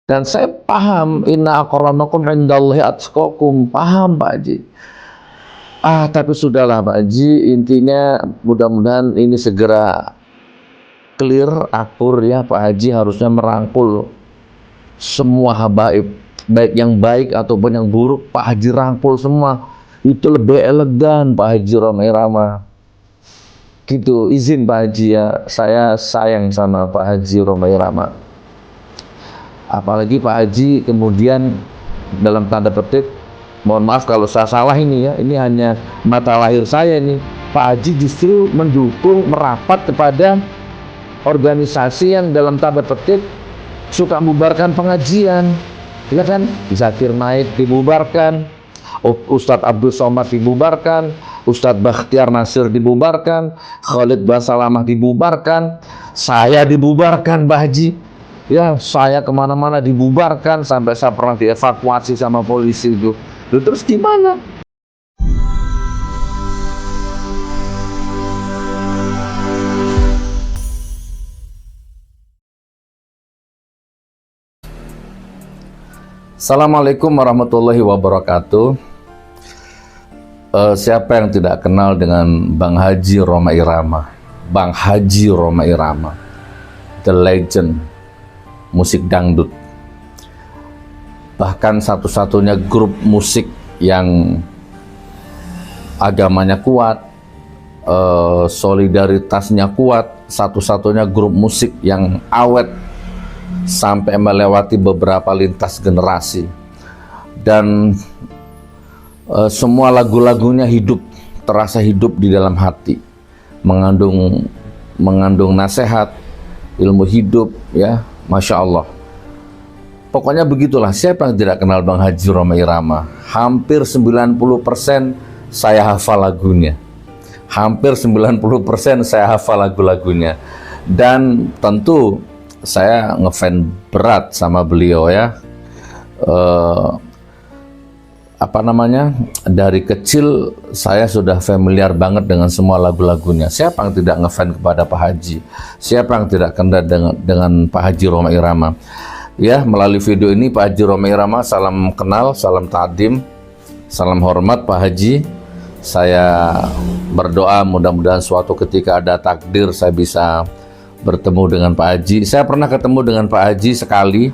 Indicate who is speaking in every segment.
Speaker 1: Dan saya paham, inna akramakum indallahi atqakum, paham Pak Haji. Tapi sudahlah Pak Haji, intinya mudah-mudahan ini segera clear, akur ya. Pak Haji harusnya merangkul semua habaib, baik yang baik ataupun yang buruk, Pak Haji rangkul semua. Itu lebih elegan Pak Haji Romai Rama. Gitu, izin Pak Haji ya, saya sayang sama Pak Haji Romai Rama. Apalagi Pak Haji kemudian dalam tanda petik, mohon maaf kalau saya salah ini ya, ini hanya mata lahir saya ini, Pak Haji justru mendukung merapat kepada organisasi yang dalam tanda petik suka membubarkan pengajian, ya kan? Zakir Naik dibubarkan, Ustadz Abdul Somad dibubarkan, Ustadz Bakhtiar Nasir dibubarkan, Khalid Basalamah dibubarkan, saya dibubarkan Pak Haji. Ya, saya kemana-mana dibubarkan, sampai saya pernah dievakuasi sama polisi itu. Terus gimana? Assalamualaikum warahmatullahi wabarakatuh. Siapa yang tidak kenal dengan Bang Haji Romai Rama? Bang Haji Romai Rama, the legend musik dangdut, bahkan satu-satunya grup musik yang agamanya kuat, solidaritasnya kuat, satu-satunya grup musik yang awet sampai melewati beberapa lintas generasi, dan semua lagu-lagunya hidup, terasa hidup di dalam hati, mengandung nasihat, ilmu hidup, ya. Masya Allah. Pokoknya begitulah, siapa yang tidak kenal Bang Haji Romai Rama? Hampir 90% saya hafal lagunya. Hampir 90% saya hafal lagu-lagunya. Dan tentu saya ngefans berat sama beliau ya. Dari kecil saya sudah familiar banget dengan semua lagu-lagunya. Siapa yang tidak ngefans kepada Pak Haji? Siapa yang tidak kenal dengan Pak Haji Romai Rama? Ya, melalui video ini Pak Haji Romai Rama, salam kenal, salam ta'dim, salam hormat Pak Haji. Saya berdoa mudah-mudahan suatu ketika ada takdir saya bisa bertemu dengan Pak Haji. Saya pernah ketemu dengan Pak Haji sekali,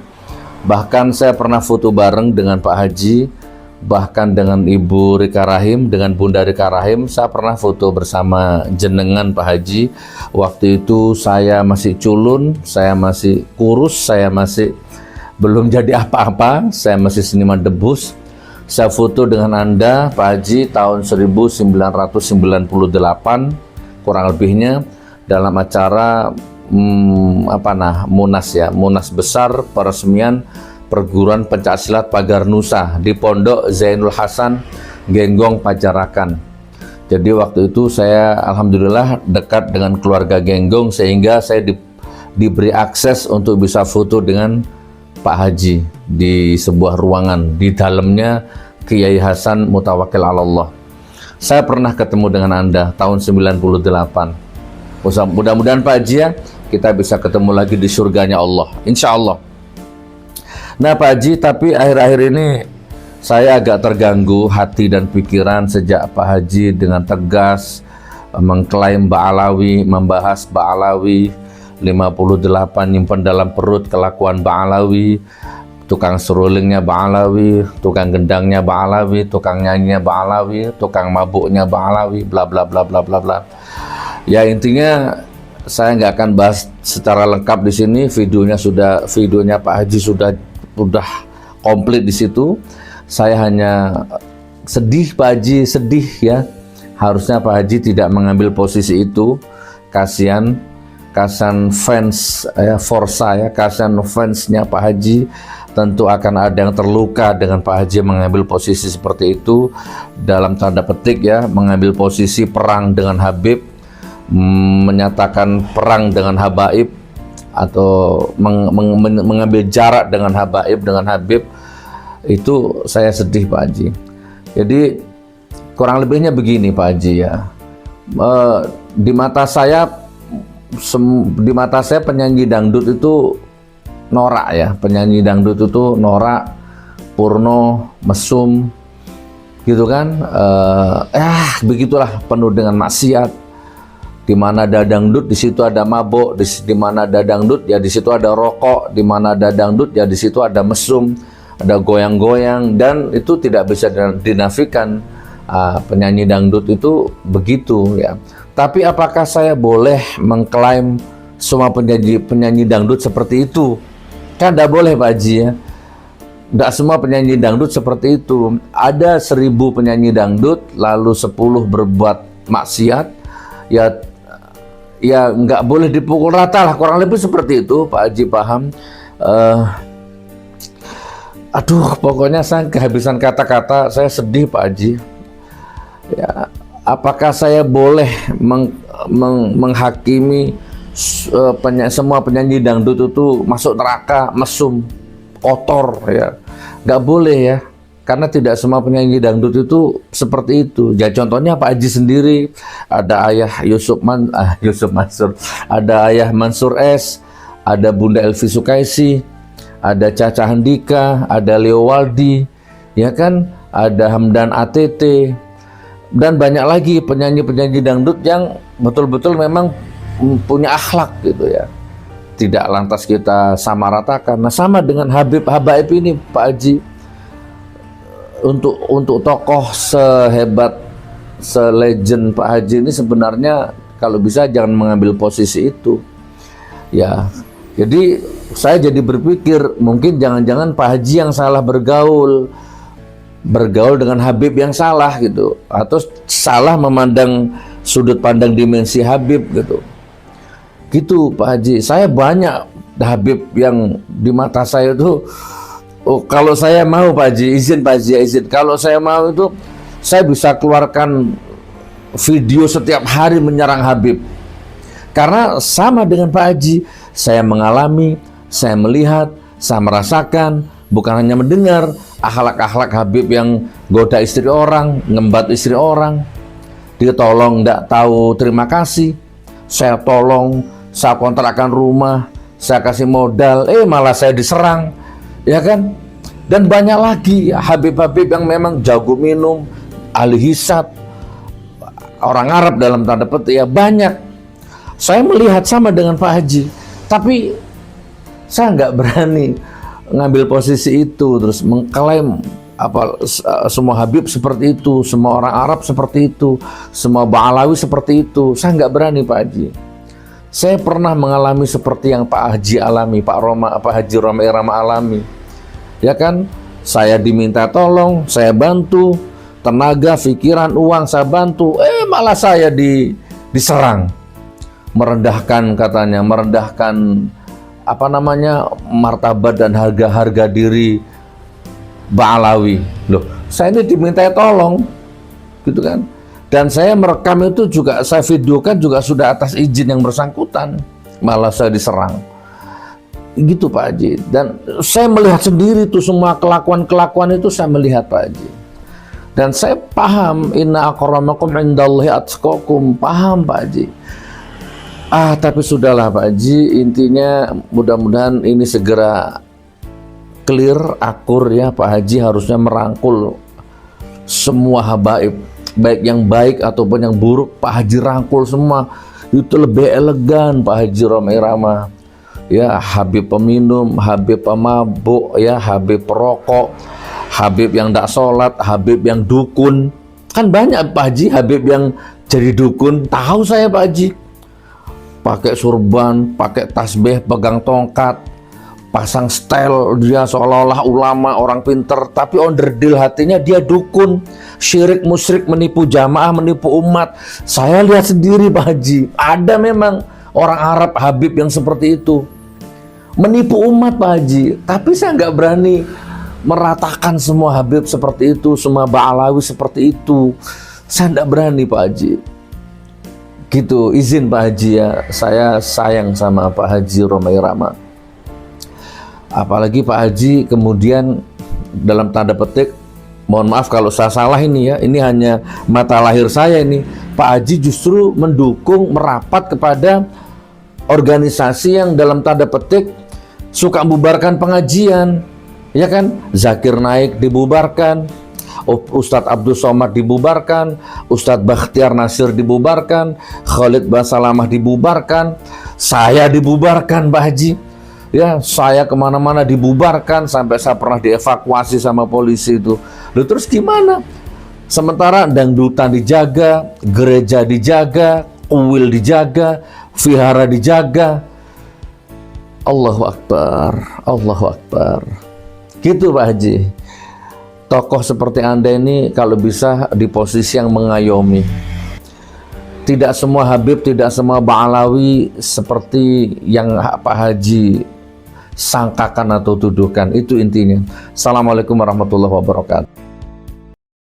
Speaker 1: bahkan saya pernah foto bareng dengan Pak Haji. Bahkan dengan Ibu Rika Rahim, dengan Bunda Rika Rahim, saya pernah foto bersama jenengan Pak Haji. Waktu itu saya masih culun, saya masih kurus, saya masih belum jadi apa-apa, saya masih seniman debus. Saya foto dengan Anda Pak Haji tahun 1998 kurang lebihnya, dalam acara Munas ya, Munas besar peresmian Perguruan Pencaksilat Pagar Nusa di Pondok Zainul Hasan, Genggong, Pajarakan. Jadi waktu itu saya alhamdulillah dekat dengan keluarga Genggong, sehingga saya diberi akses untuk bisa foto dengan Pak Haji di sebuah ruangan. Di dalamnya Kiai Hasan Mutawakkil Allah. Saya pernah ketemu dengan Anda tahun 98. Mudah-mudahan Pak Haji ya, kita bisa ketemu lagi di surganya Allah, insya Allah. Nah Pak Haji, tapi akhir-akhir ini saya agak terganggu hati dan pikiran sejak Pak Haji dengan tegas mengklaim Ba'alawi, membahas Ba'alawi, 58 nyimpen dalam perut kelakuan Ba'alawi, tukang serulingnya Ba'alawi, tukang gendangnya Ba'alawi, tukang nyanyinya Ba'alawi, tukang mabuknya Ba'alawi, bla bla bla bla bla bla. Ya intinya saya nggak akan bahas secara lengkap di sini. Videonya Pak Haji sudah komplit di situ. Saya hanya sedih Pak Haji, sedih ya. Harusnya Pak Haji tidak mengambil posisi itu. Kasihan fans ya, Forsa ya, kasihan fansnya Pak Haji. Tentu akan ada yang terluka dengan Pak Haji mengambil posisi seperti itu, dalam tanda petik ya, mengambil posisi perang dengan Habib, menyatakan perang dengan habaib, atau mengambil jarak dengan habaib, dengan Habib. Itu saya sedih Pak Haji. Jadi kurang lebihnya begini Pak Haji ya, di mata saya penyanyi dangdut itu norak ya, penyanyi dangdut itu norak, porno, mesum, gitu kan. Begitulah, penuh dengan maksiat. Di mana ada dangdut, di situ ada mabok. Di mana ada dangdut, ya di situ ada rokok. Di mana ada dangdut, ya di situ ada mesum, ada goyang-goyang, dan itu tidak bisa dinafikan. Penyanyi dangdut itu begitu ya. Tapi apakah saya boleh mengklaim semua penyanyi dangdut seperti itu? Kan tidak boleh Pak Haji ya. Tidak semua penyanyi dangdut seperti itu. Ada 1000 penyanyi dangdut, lalu 10 berbuat maksiat. Ya nggak boleh dipukul rata lah, kurang lebih seperti itu Pak Haji, paham? Pokoknya saya kehabisan kata-kata, saya sedih Pak Haji. Ya, apakah saya boleh menghakimi semua penyanyi dangdut itu masuk neraka, mesum, kotor ya? Nggak boleh ya. Karena tidak semua penyanyi dangdut itu seperti itu. Ya contohnya Pak Haji sendiri, ada ayah Yusuf Mansur, ada ayah Mansur S, ada Bunda Elvi Sukaisi, ada Caca Handika, ada Leo Waldi, ya kan, ada Hamdan ATT, dan banyak lagi penyanyi-penyanyi dangdut yang betul-betul memang punya akhlak gitu ya. Tidak lantas kita samaratakan. Nah, sama dengan Habib Habaib ini Pak Haji. Untuk tokoh sehebat, selegend Pak Haji ini sebenarnya kalau bisa jangan mengambil posisi itu. Ya, jadi saya jadi berpikir mungkin jangan-jangan Pak Haji yang salah bergaul dengan Habib yang salah gitu, atau salah memandang sudut pandang dimensi Habib gitu. Gitu Pak Haji. Saya banyak Habib yang di mata saya itu. Kalau saya mau Pak Haji, izin Pak Haji, izin. Kalau saya mau itu, saya bisa keluarkan video setiap hari menyerang Habib. Karena sama dengan Pak Haji, saya mengalami, saya melihat, saya merasakan, bukan hanya mendengar akhlak-akhlak Habib yang goda istri orang, ngembat istri orang. Dia tolong tidak tahu terima kasih. Saya tolong, saya kontrakkan rumah, saya kasih modal, malah saya diserang. Ya kan? Dan banyak lagi Habib-Habib yang memang jago minum, ahli hisab, orang Arab dalam tanda petik, ya banyak. Saya melihat sama dengan Pak Haji, tapi saya nggak berani ngambil posisi itu, terus mengklaim semua Habib seperti itu, semua orang Arab seperti itu, semua Ba'alawi seperti itu. Saya nggak berani Pak Haji. Saya pernah mengalami seperti yang Pak Haji alami, Pak Haji Roma Irama alami. Ya kan, saya diminta tolong, saya bantu, tenaga, pikiran, uang saya bantu, malah saya diserang, merendahkan katanya, merendahkan martabat dan harga diri Ba'alawi. Loh, saya ini diminta tolong, gitu kan? Dan saya merekam itu juga, saya videokan juga sudah atas izin yang bersangkutan, malah saya diserang. Gitu Pak Haji. Dan saya melihat sendiri tuh semua kelakuan itu, saya melihat Pak Haji. Dan saya paham, inna akramakum indallahi atqakum, paham Pak Haji. Tapi sudahlah Pak Haji, intinya mudah-mudahan ini segera clear, akur ya. Pak Haji harusnya merangkul semua habaib, baik yang baik ataupun yang buruk, Pak Haji rangkul semua. Itu lebih elegan Pak Haji Roma Irama. Ya, Habib peminum, Habib pemabuk, ya, Habib perokok, Habib yang tidak sholat, Habib yang dukun. Kan banyak Pak Haji Habib yang jadi dukun. Tahu saya Pak Haji, pakai surban, pakai tasbih, pegang tongkat, pasang stel, dia seolah-olah ulama, orang pinter, tapi onderdil hatinya dia dukun, syirik, musyrik, menipu jamaah, menipu umat. Saya lihat sendiri Pak Haji, ada memang orang Arab Habib yang seperti itu, menipu umat Pak Haji. Tapi saya nggak berani meratakan semua Habib seperti itu, semua Ba'alawi seperti itu. Saya nggak berani Pak Haji. Gitu, izin Pak Haji ya, saya sayang sama Pak Haji Roma Irama. Apalagi Pak Haji kemudian dalam tanda petik, mohon maaf kalau saya salah ini ya, ini hanya mata lahir saya ini, Pak Haji justru mendukung, merapat kepada organisasi yang dalam tanda petik suka membubarkan pengajian, ya kan? Zakir Naik dibubarkan, Ustadz Abdul Somad dibubarkan, Ustadz Bakhtiar Nasir dibubarkan, Khalid Basalamah dibubarkan, saya dibubarkan, Pak Haji. Ya, saya kemana-mana dibubarkan, sampai saya pernah dievakuasi sama polisi itu. Lalu terus gimana? Sementara dangdutan dijaga, gereja dijaga, kuil dijaga, vihara dijaga. Allahu Akbar, Allahu Akbar. Gitu Pak Haji. Tokoh seperti Anda ini kalau bisa di posisi yang mengayomi. Tidak semua Habib, tidak semua Ba'alawi seperti yang Pak Haji sangkakan atau tuduhkan. Itu intinya. Assalamualaikum warahmatullahi wabarakatuh.